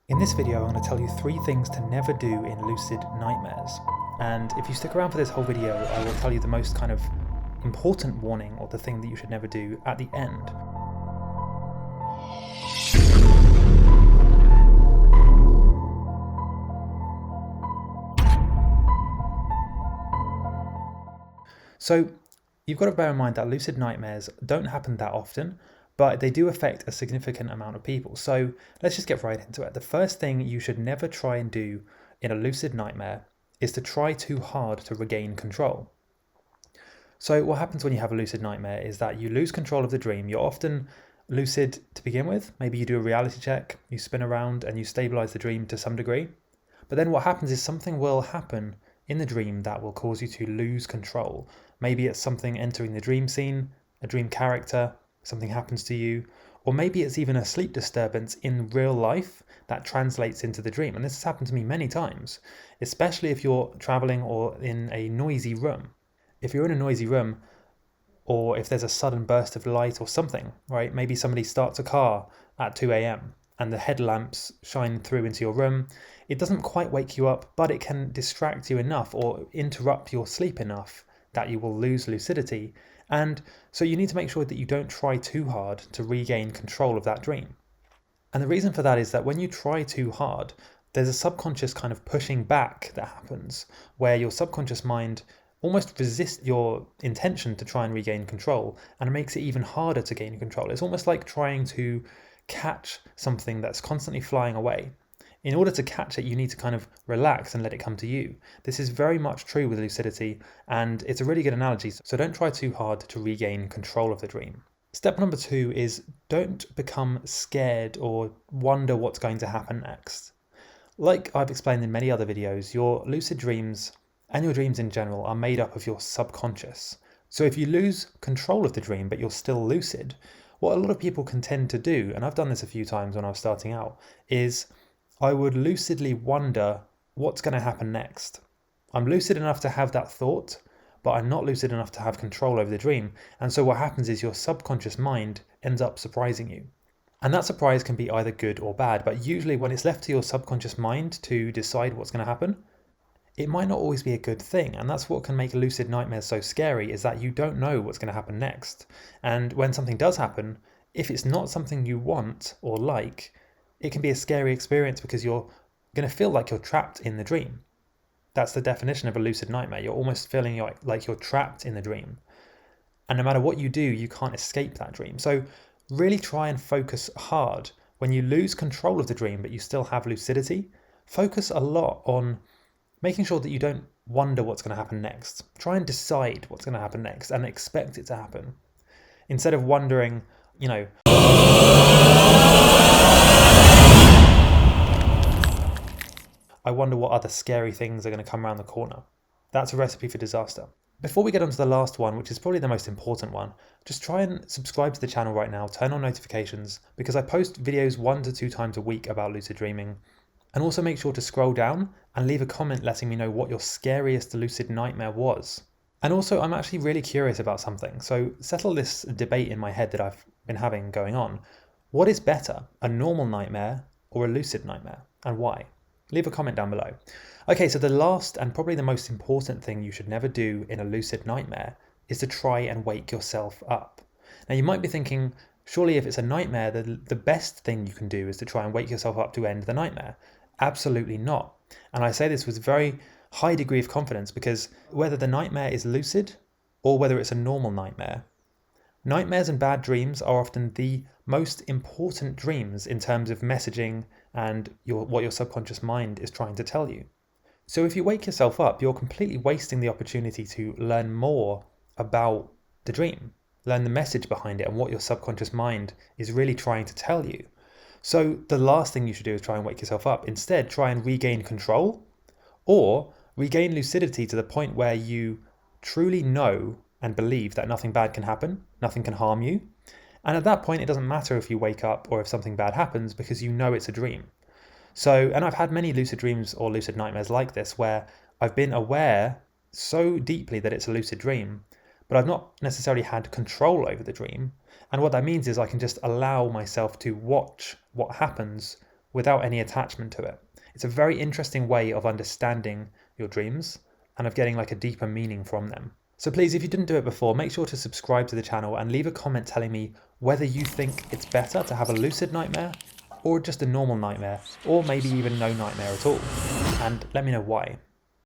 In this video, I'm going to tell you 3 things to never do in lucid nightmares. And if you stick around for this whole video, I will tell you the most kind of important warning, or the thing that you should never do, at the end. So you've got to bear in mind that lucid nightmares don't happen that often, but they do affect a significant amount of people. So let's just get right into it. The first thing you should never try and do in a lucid nightmare is to try too hard to regain control. So what happens when you have a lucid nightmare is that you lose control of the dream. You're often lucid to begin with. Maybe you do a reality check, you spin around and you stabilize the dream to some degree. But then what happens is something will happen in the dream that will cause you to lose control. Maybe it's something entering the dream scene, a dream character, something happens to you, or maybe it's even a sleep disturbance in real life that translates into the dream. And this has happened to me many times, especially if you're traveling or in a noisy room. If you're in a noisy room, or if there's a sudden burst of light or something, right? Maybe somebody starts a car at 2 a.m. and the headlamps shine through into your room. It doesn't quite wake you up, but it can distract you enough or interrupt your sleep enough that you will lose lucidity. And so you need to make sure that you don't try too hard to regain control of that dream. And the reason for that is that when you try too hard, there's a subconscious kind of pushing back that happens, where your subconscious mind almost resists your intention to try and regain control, and it makes it even harder to gain control. It's almost like trying to catch something that's constantly flying away. In order to catch it, you need to kind of relax and let it come to you. This is very much true with lucidity, and it's a really good analogy, so don't try too hard to regain control of the dream. Step number 2 is don't become scared or wonder what's going to happen next. Like I've explained in many other videos, your lucid dreams and your dreams in general are made up of your subconscious. So if you lose control of the dream but you're still lucid, what a lot of people can tend to do, and I've done this a few times when I was starting out, is I would lucidly wonder what's going to happen next. I'm lucid enough to have that thought, but I'm not lucid enough to have control over the dream. And so what happens is your subconscious mind ends up surprising you. And that surprise can be either good or bad, but usually when it's left to your subconscious mind to decide what's going to happen, it might not always be a good thing. And that's what can make lucid nightmares so scary, is that you don't know what's going to happen next. And when something does happen, if it's not something you want or like, it can be a scary experience because you're going to feel like you're trapped in the dream. That's the definition of a lucid nightmare. You're almost feeling like you're trapped in the dream. And no matter what you do, you can't escape that dream. So really try and focus hard. When you lose control of the dream, but you still have lucidity, focus a lot on making sure that you don't wonder what's going to happen next. Try and decide what's going to happen next and expect it to happen. Instead of wondering, I wonder what other scary things are going to come around the corner. That's a recipe for disaster. Before we get on to the last one, which is probably the most important one, just try and subscribe to the channel right now, turn on notifications, because I post videos 1 to 2 times a week about lucid dreaming. And also make sure to scroll down and leave a comment letting me know what your scariest lucid nightmare was. And also, I'm actually really curious about something, so settle this debate in my head that I've been having going on. What is better, a normal nightmare or a lucid nightmare, and why? Leave a comment down below. Okay, so the last and probably the most important thing you should never do in a lucid nightmare is to try and wake yourself up. Now you might be thinking, surely if it's a nightmare, the best thing you can do is to try and wake yourself up to end the nightmare. Absolutely not. And I say this with a very high degree of confidence, because whether the nightmare is lucid or whether it's a normal nightmare, nightmares and bad dreams are often the most important dreams in terms of messaging and what your subconscious mind is trying to tell you. So if you wake yourself up, you're completely wasting the opportunity to learn more about the dream, learn the message behind it and what your subconscious mind is really trying to tell you. So the last thing you should do is try and wake yourself up. Instead, try and regain control or regain lucidity to the point where you truly know and believe that nothing bad can happen, nothing can harm you. And at that point, it doesn't matter if you wake up or if something bad happens, because you know it's a dream. So, and I've had many lucid dreams or lucid nightmares like this, where I've been aware so deeply that it's a lucid dream, but I've not necessarily had control over the dream. And what that means is I can just allow myself to watch what happens without any attachment to it. It's a very interesting way of understanding your dreams and of getting like a deeper meaning from them. So please, if you didn't do it before, make sure to subscribe to the channel and leave a comment telling me whether you think it's better to have a lucid nightmare or just a normal nightmare, or maybe even no nightmare at all, and let me know why.